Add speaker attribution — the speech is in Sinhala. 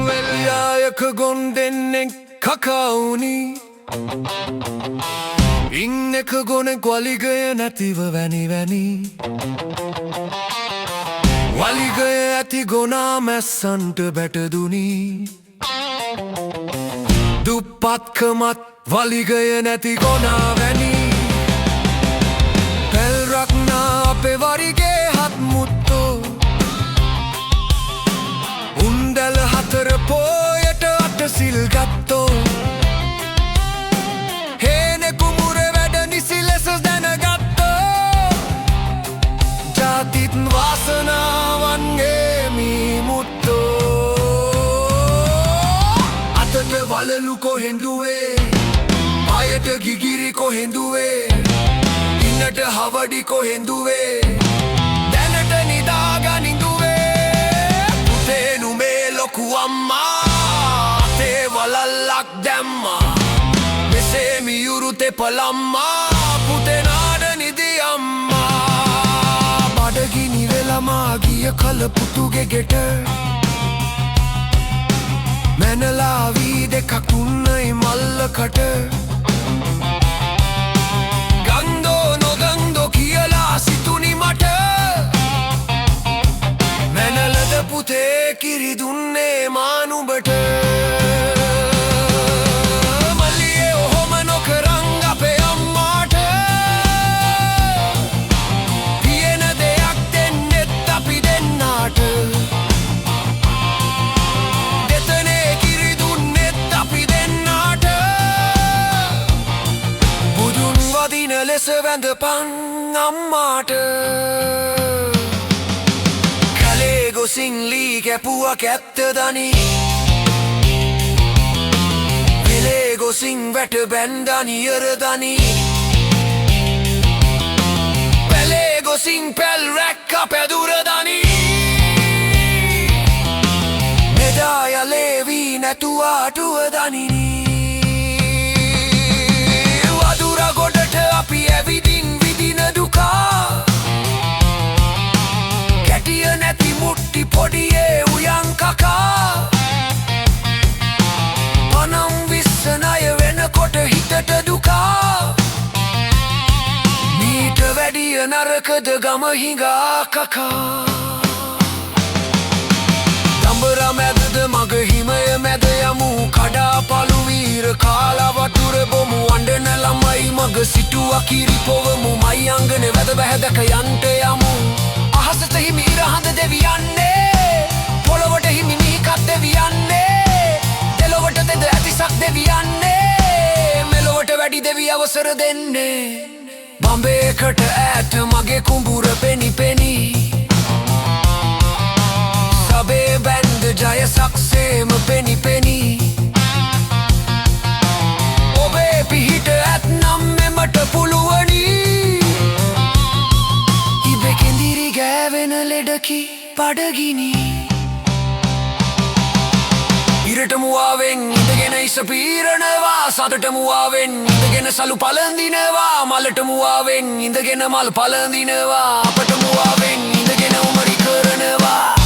Speaker 1: Veliyayක ගොන්දෙන්නෙක් කකවුනි ඉන්නක ගොනෙක් වලිගය නැතිව වැනි වැනි වලිගය ඇති ගොනා මැස්සන්ට බැටදුනි දුප්පත්කමත් වලිගය නැති ගොනා වැනි පැල් රක්නා අපේ වරිගේ හත් මුත්තෝ උන්දැල හතර පෝයට අට සිල් ගත්තෝ හේනෙ කුමුර වැඩ නිසි ලෙස දැනගත්තෝ ජාතිත් වාසනාවන්ගේ මීමුත්තෝ අතට වලලු කොහෙන්දුවේ පයට ගිගිරි කොහෙන්දුවේ ඉන්නට හවඩි කොහෙන්දුවේ දැනට නිදාගනින්දුවේ පුතේනු මේ ලොකු අම්මා අතේ වලල්ලක් දැම්මා මෙසේ මියුරු තෙපලම්මා පුතෙනාට නිදි අම්මා බඩගිනි වෙලමා ගිය කල පුතුගේ ගෙට මැනලා වී දෙකක් තුන්නයි මල්ලකට ගන්දෝ නොගන්දෝ කියලා සිතුනි මට මැනලද පුතේ කිරි දුන්නේ මානුඹට මල්ලියේ ඔහොම නොකරන් අපේ අම්මාට තියෙන දෙයක් දෙන්නෙත් අපි දෙන්නාට දෙතනේ කිරි දුන්නෙත් අපි දෙන්නාට බුදුන් වදින ලෙස වැඳපන් අම්මාට කලේ ගොසින් ලී කැපුවක් ඇත්තදනි විලේ ගොසින් වැට බැන්දනි යරදනි පැලේ ගොසින් පැල් රැක්ක පැදුරදනි මෙදාය ලේවී නැතුවාටුවදනිනි වදුර ගොඩට අපි ඇවිදින් විදින දුකා කැටිය නැති මුට්ටි පොඩියේ උයන් කකා පනම් විස්සනය වෙනකොට හිතට දුකා මීට වැඩිය නරකද ගම හිඟා කකා දඹර මැදද මග හිමය මැද යමු කඩා පළු වීර කාලා වතුර බොමු අඬන ළමයි මග සිටුවා කිරි පොවමු මයි අංගනේ වැද බැහැදක යන්ට යමු අහසට හිමි ඉරහඳ දෙවියන්නේ පොළොවට හිමි මිහිකත් දෙවියන්නේ දෙලොවට දෙද ඇතිසක් දෙවියන්නේ මෙලොවට වැඩි දෙවි අවසර දෙන්නේ බඹේකට ඈත මගේ කුඹුර පෙනි පෙනි සබේ බැන්ද ජය සක්සේම පෙනි පෙනි ඔබේ පිහිට ඇත්නම් මෙමට පුළුවනි ඉබෙකෙන්දිරි ගෑවෙන ලෙඩකි පඩගිනි ඉරට මුවාවෙන් ඉඳගෙන ඉස පීරනවා සතට මුවාවෙන් ඉඳගෙන සලු පලඳිනවා මලට මුවාවෙන් ඉඳගෙන මල් පලඳිනවා අපට මුවාවෙන් ඉඳගෙන උමරි කරනවා